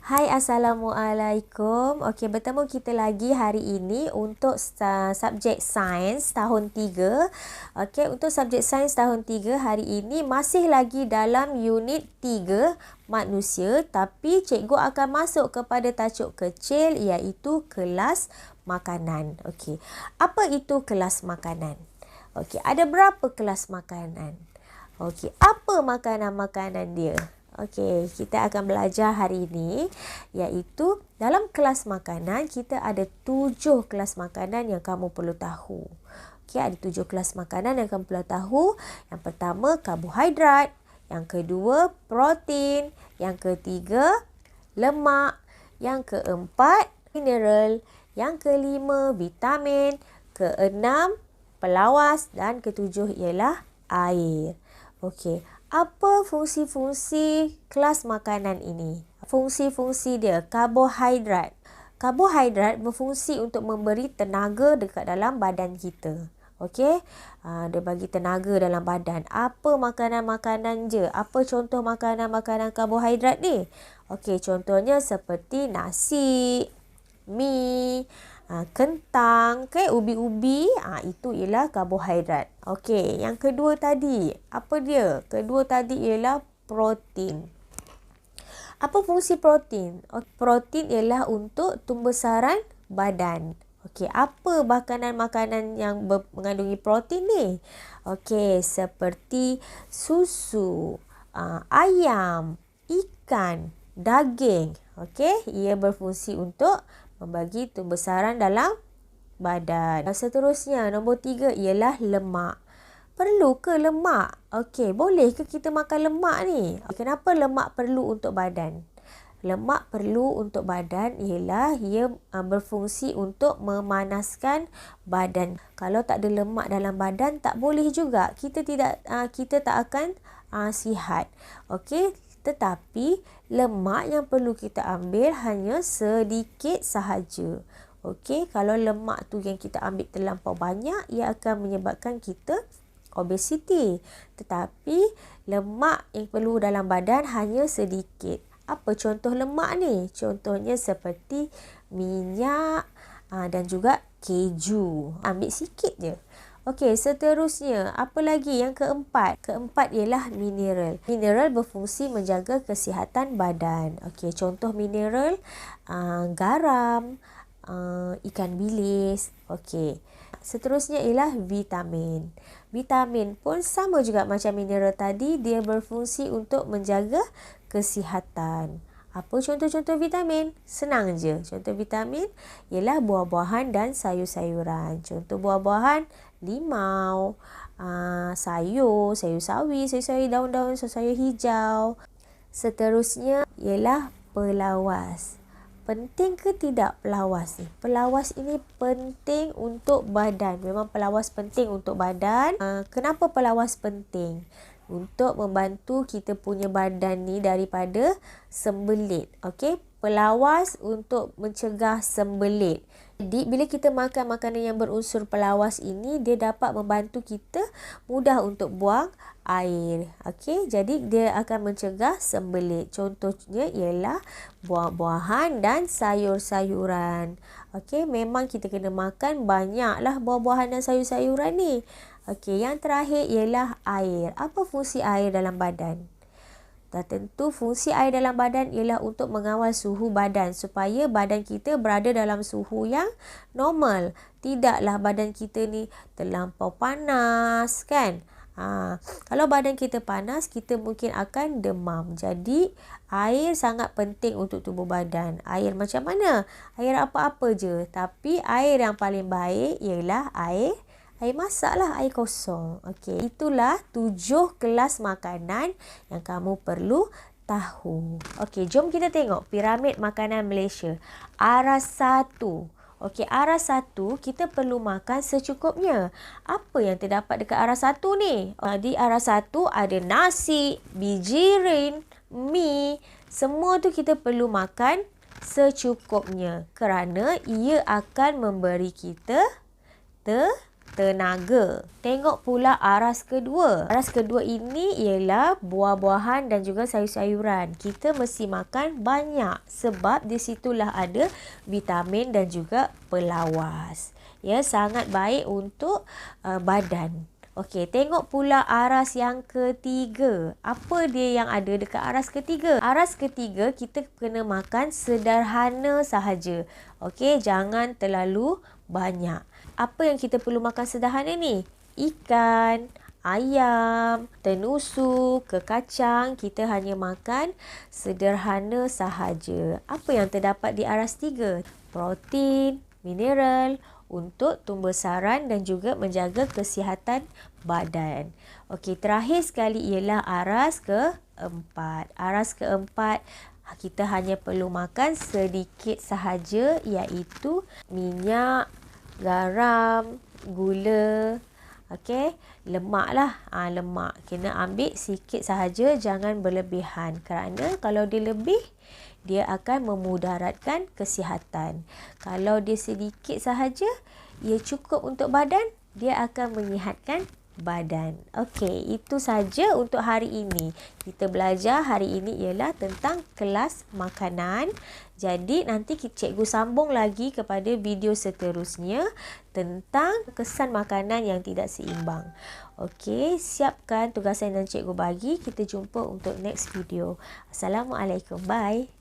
Hai, Assalamualaikum. Okey, bertemu kita lagi hari ini untuk subjek sains tahun 3. Okey, untuk subjek sains tahun 3 hari ini masih lagi dalam unit 3 manusia, tapi cikgu akan masuk kepada tajuk kecil iaitu kelas makanan. Okey, apa itu kelas makanan? Okey, ada berapa kelas makanan? Okey, apa makanan-makanan dia? Okey, kita akan belajar hari ini iaitu dalam kelas makanan kita ada 7 kelas makanan yang kamu perlu tahu. Okey, ada 7 kelas makanan yang kamu perlu tahu. Yang pertama karbohidrat, yang kedua protein, yang ketiga lemak, yang keempat mineral, yang kelima vitamin, keenam pelawas dan ketujuh ialah air. Okey, apa fungsi-fungsi kelas makanan ini? Fungsi-fungsi dia, karbohidrat. Karbohidrat berfungsi untuk memberi tenaga dekat dalam badan kita. Okey, dia bagi tenaga dalam badan. Apa makanan-makanan je? Apa contoh makanan-makanan karbohidrat ni? Okey, contohnya seperti nasi, mi, kentang, ubi-ubi, itu ialah karbohidrat. Okey, yang kedua tadi, apa dia? Kedua tadi ialah protein. Apa fungsi protein? Protein ialah untuk tumbesaran badan. Okey, apa makanan-makanan yang mengandungi protein ni? Okey, seperti susu, ayam, ikan, daging. Okey, ia berfungsi untuk membagi tumbesaran dalam badan. Seterusnya, nombor 3 ialah lemak. Perlu ke lemak? Okey, boleh ke kita makan lemak ni? Kenapa lemak perlu untuk badan? Lemak perlu untuk badan ialah ia berfungsi untuk memanaskan badan. Kalau tak ada lemak dalam badan, tak boleh juga. Kita tak akan sihat. Okey, tetapi lemak yang perlu kita ambil hanya sedikit sahaja. Okey, kalau lemak tu yang kita ambil terlampau banyak, ia akan menyebabkan kita obesiti. Tetapi lemak yang perlu dalam badan hanya sedikit. Apa contoh lemak ni? Contohnya seperti minyak dan juga keju. Ambil sikit je. Okey, seterusnya, apa lagi? Yang keempat. Keempat ialah mineral. Mineral berfungsi menjaga kesihatan badan. Okey, contoh mineral, garam, ikan bilis. Okey. Seterusnya ialah vitamin. Vitamin pun sama juga macam mineral tadi, dia berfungsi untuk menjaga kesihatan. Apa contoh-contoh vitamin? Senang je. Contoh vitamin ialah buah-buahan dan sayur-sayuran. Contoh buah-buahan, limau, sayur sawi, sayur daun-daun, sayur hijau. Seterusnya ialah pelawas. Penting ke tidak pelawas ni? Pelawas ini penting untuk badan. Memang pelawas penting untuk badan. Kenapa pelawas penting? Untuk membantu kita punya badan ni daripada sembelit. Okey, pelawas untuk mencegah sembelit. Jadi, bila kita makan makanan yang berunsur pelawas ini, dia dapat membantu kita mudah untuk buang air. Okey, jadi dia akan mencegah sembelit. Contohnya ialah buah-buahan dan sayur-sayuran. Okey, memang kita kena makan banyaklah buah-buahan dan sayur-sayuran ni. Okey, yang terakhir ialah air. Apa fungsi air dalam badan? Dah tentu fungsi air dalam badan ialah untuk mengawal suhu badan supaya badan kita berada dalam suhu yang normal. Tidaklah badan kita ni terlampau panas, kan? Kalau badan kita panas, kita mungkin akan demam. Jadi, air sangat penting untuk tubuh badan. Air macam mana? Air apa-apa je. Tapi air yang paling baik ialah air masak lah, air kosong. Okey, itulah 7 kelas makanan yang kamu perlu tahu. Okey, jom kita tengok piramid makanan Malaysia. Aras 1. Okey, aras 1 kita perlu makan secukupnya. Apa yang terdapat dekat aras 1 ni? Di aras 1 ada nasi, bijirin, mi. Semua tu kita perlu makan secukupnya kerana ia akan memberi kita tenaga. Tengok pula aras kedua. Aras kedua ini ialah buah-buahan dan juga sayur-sayuran. Kita mesti makan banyak sebab di situlah ada vitamin dan juga pelawas. Ya, sangat baik untuk badan. Okey, tengok pula aras yang ketiga. Apa dia yang ada dekat aras ketiga? Aras ketiga kita kena makan sederhana sahaja. Okey, jangan terlalu banyak. Apa yang kita perlu makan sederhana ni? Ikan, ayam, tenusu, kekacang. Kita hanya makan sederhana sahaja. Apa yang terdapat di aras 3? Protein, mineral, untuk tumbuh saran dan juga menjaga kesihatan badan. Okey, terakhir sekali ialah aras keempat. Aras keempat, kita hanya perlu makan sedikit sahaja, iaitu minyak, garam, gula, okey, lemak lah. Lemak kena ambil sikit sahaja, jangan berlebihan. Kerana kalau dia lebih, dia akan memudaratkan kesihatan. Kalau dia sedikit sahaja, ia cukup untuk badan, dia akan menyihatkan badan. Okey, itu saja untuk hari ini. Kita belajar hari ini ialah tentang kelas makanan. Jadi nanti cikgu sambung lagi kepada video seterusnya tentang kesan makanan yang tidak seimbang. Okey, siapkan tugasan yang cikgu bagi. Kita jumpa untuk next video. Assalamualaikum. Bye.